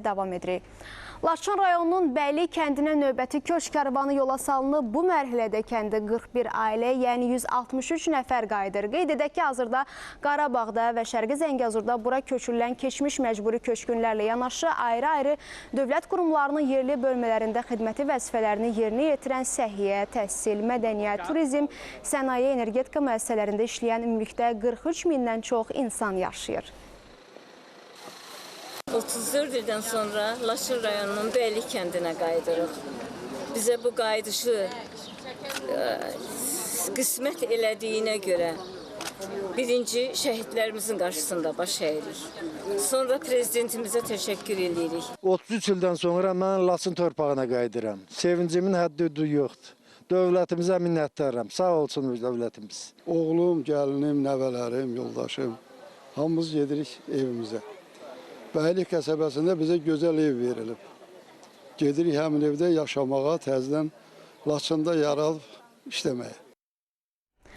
Davam edirik. Laçın rayonunun Bəyli kəndinə növbəti köç karvanı yola salınıb. Bu mərhələdə kəndə 41 ailə, yəni 163 nəfər qayıdır. Qeyd edək ki, hazırda Qarabağda və Şərqi Zəngəzurda bura köçürülən keçmiş məcburi köçkünlərlə yanaşı ayrı-ayrı dövlət qurumlarının yerli bölmələrində xidməti vəzifələrini yerinə yetirən səhiyyə, təhsil, mədəniyyət, turizm, sənaye, energetika müəssisələrində işləyən ümumilikdə 43 mindən çox insan yaşayır. 34 ildən sonra Laçın rayonunun Bəyli kəndinə qayıdırıq. Bizə bu qayıdışı qismət elədiyinə görə birinci şəhidlərimizin qarşısında baş əyirik. Sonra prezidentimizə təşəkkür edirik. 33 ildən sonra mən Laçın torpağına qayıdıram. Sevincimin həddi yoxdur. Dövlətimizə minnətdaram. Sağ olsun dövlətimiz. Oğlum, gəlinim, nəvələrim, yoldaşım, hamımız gedirik evimizə. Bəyli qəsəbəsində bizə gözəl ev verilib. Gedirik həmin evdə yaşamağa, təzədən Laçında yaralıb işləməyə.